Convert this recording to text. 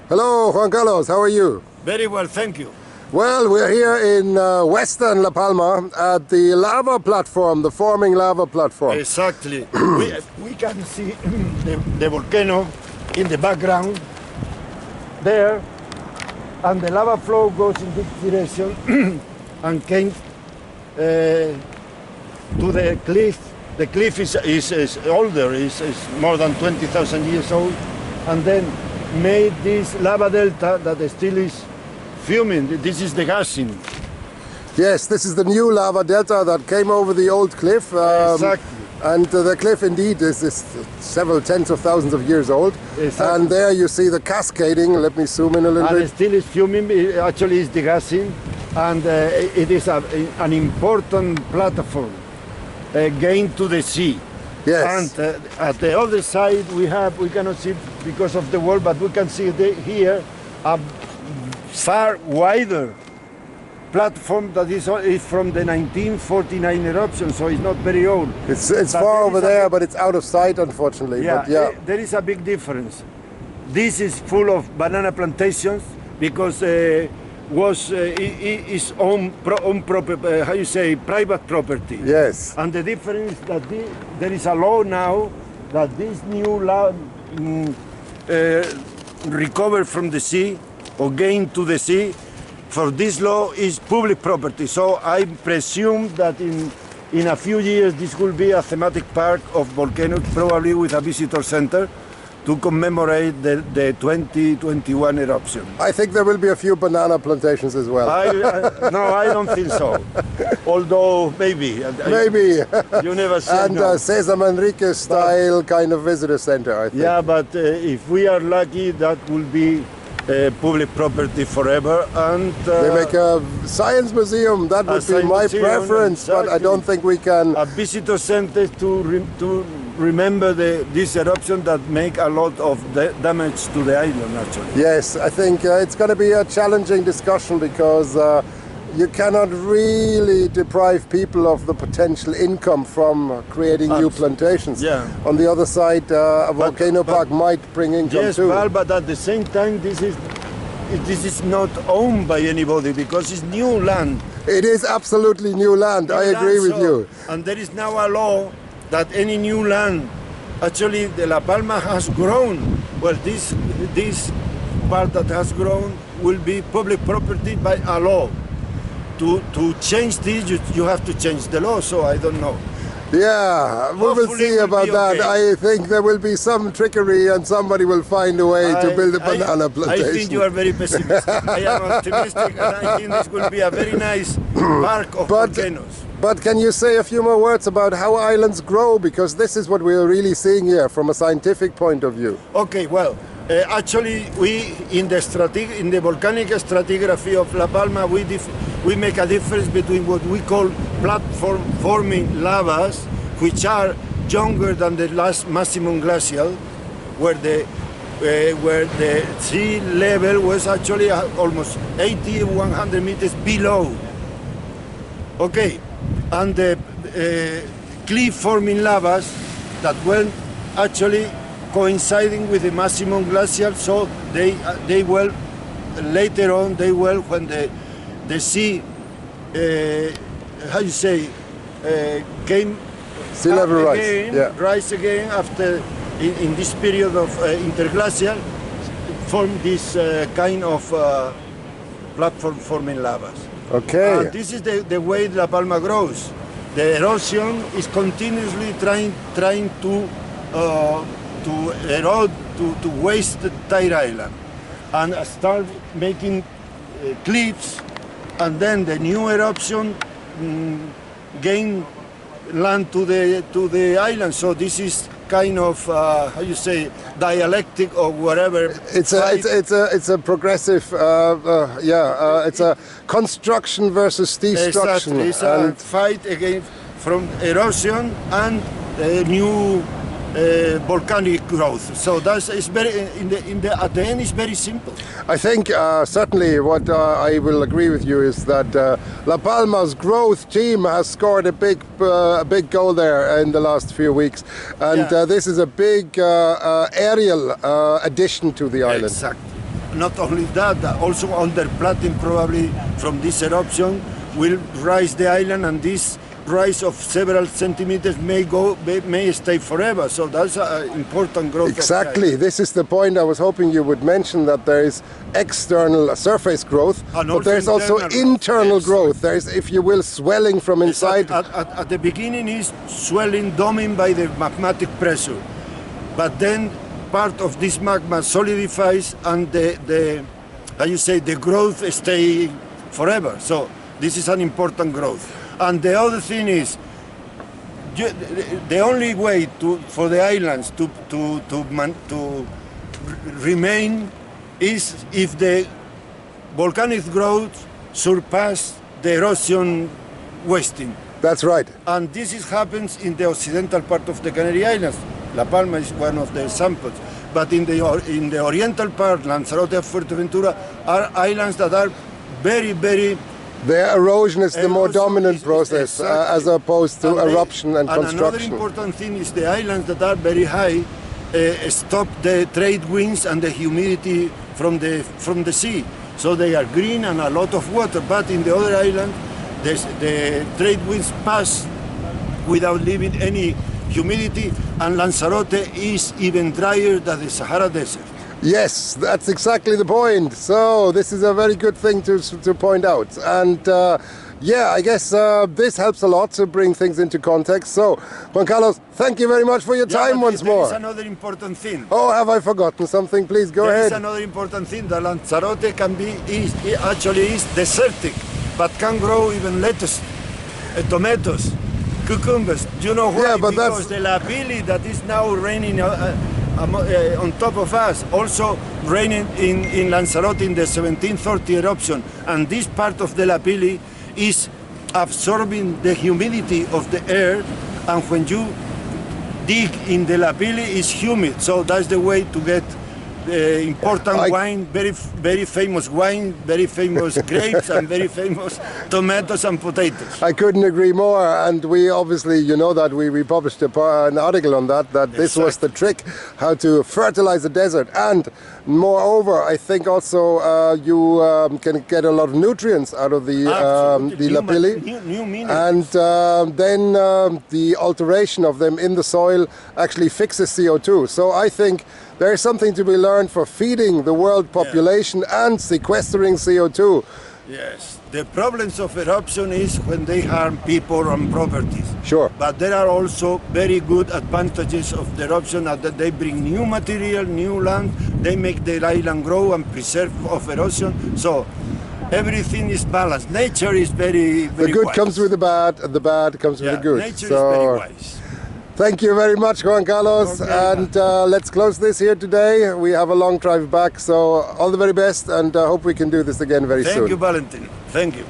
Hello, Juan Carlos, how are you? Very well, thank you. Well, we're here in western La Palma at the lava platform, the forming lava platform. Exactly. we can see the volcano in the background there, and the lava flow goes in this direction and came to the cliff. The cliff is older, is more than 20,000 years old, and then made this lava delta that still is fuming. This is the gassing. Yes, this is the new lava delta that came over the old cliff. Exactly. And the cliff indeed is several tens of thousands of years old. Exactly. And there you see the cascading. Let me zoom in a little And bit. it still is fuming. It actually is degassing, and it is an important platform going to the sea. Yes. And at the other side we cannot see because of the wall, but we can see here a far wider platform that is from the 1949 eruption, so it's not very old. It's far over there, but it's out of sight, unfortunately. Yeah, but yeah. There is a big difference. This is full of banana plantations because is own proper, how you say, private property. Yes. And the difference is that there is a law now that this new land recovered from the sea or gained to the sea, for this law is public property. So I presume that in a few years this will be a thematic park of volcanoes, probably with a visitor center, to commemorate the 2021 eruption. I think there will be a few banana plantations as well. No, I don't think so. Although maybe. Maybe. You never say And no. Cesar Manrique style kind of visitor center, I think. Yeah, but if we are lucky, that will be public property forever. And they make a science museum. That would be my preference, exactly. but I don't think we can. A visitor center to remember this eruption that make a lot of damage to the island, actually. Yes, I think it's going to be a challenging discussion because you cannot really deprive people of the potential income from creating new plantations. Yeah. On the other side, a volcano park might bring income too. Yes, but at the same time, this is not owned by anybody because it's new land. It is absolutely new land. I agree with you. And there is now a law that any new land, actually the La Palma has grown. Well, this part that has grown will be public property by a law. To change this, you have to change the law, so I don't know. Yeah, we will see about that. Okay. I think there will be some trickery and somebody will find a way to build a banana plantation. I think you are very pessimistic. I am optimistic, and I think this will be a very nice park of volcanoes. But can you say a few more words about how islands grow? Because this is what we are really seeing here from a scientific point of view. Okay, well, actually, we in the volcanic stratigraphy of La Palma, we make a difference between what we call platform forming lavas, which are younger than the last maximum glacial, where the sea level was actually almost 80-100 meters below. Okay, and the cliff forming lavas that were actually coinciding with the maximum glacial, so they will later on when the sea how you say came sea level again, rise again after in this period of interglacial, form this kind of platform forming lavas. Okay. This is the way La Palma grows. The erosion is continuously trying to erode, to waste the entire island, and start making cliffs, and then the new eruption gain land to the island. So this is kind of how you say, dialectic or whatever. It's a progressive it's a construction versus destruction. Exactly. It's a fight against from erosion and new volcanic growth. So that's very at the end it's very simple. I think certainly what I will agree with you is that La Palma's growth team has scored a big goal there in the last few weeks, and this is a big aerial addition to the island. Exactly. not only that, also underplating probably from this eruption will rise the island, and this rise of several centimeters may stay forever. So that's an important growth. Exactly. This is the point I was hoping you would mention, that there is external surface growth, but there's also internal growth. There's, if you will, swelling from inside. At the beginning is swelling dominated by the magmatic pressure, but then part of this magma solidifies, and the growth stay forever. So this is an important growth. And the other thing is, the only way for the islands to remain is if the volcanic growth surpass the erosion wasting. That's right. And this happens in the occidental part of the Canary Islands. La Palma is one of the examples. But in the oriental part, Lanzarote and Fuerteventura, are islands that are very, very... Their erosion is the more dominant process, as opposed to eruption and construction. Another important thing is the islands that are very high stop the trade winds and the humidity from the sea. So they are green and a lot of water. But in the other island, the trade winds pass without leaving any humidity, and Lanzarote is even drier than the Sahara Desert. Yes, that's exactly the point. So this is a very good thing to point out. And yeah, I guess this helps a lot to bring things into context. So, Juan Carlos, thank you very much for your time once more. There is another important thing. Oh, have I forgotten something? Please go ahead. There is another important thing. That Lanzarote actually is desertic, but can grow even lettuce, tomatoes, cucumbers. Do you know why? Yeah, but because the lapilli that is now raining on top of us, also raining in Lanzarote in the 1730 eruption, and this part of the lapilli is absorbing the humidity of the air, and when you dig in the lapilli, it's humid. So that's the way to get important wine, very famous wine, very famous grapes, and very famous tomatoes and potatoes. I couldn't agree more, and we obviously, you know, that we published an article on that this was the trick, how to fertilize the desert. And moreover, I think also you can get a lot of nutrients out of the lapilli, new minerals. And then the alteration of them in the soil actually fixes CO2. So I think there is something to be learned for feeding the world population and sequestering CO2. Yes, the problems of eruption is when they harm people and properties. Sure. But there are also very good advantages of the eruption, that they bring new material, new land, they make the island grow and preserve of erosion. So everything is balanced. Nature is very, very The good wise. comes with the bad, and the bad comes with the good. Nature is very wise. Thank you very much, Juan Carlos, and let's close this here today. We have a long drive back, so all the very best, and I hope we can do this again very soon. Thank you, Valentin. Thank you.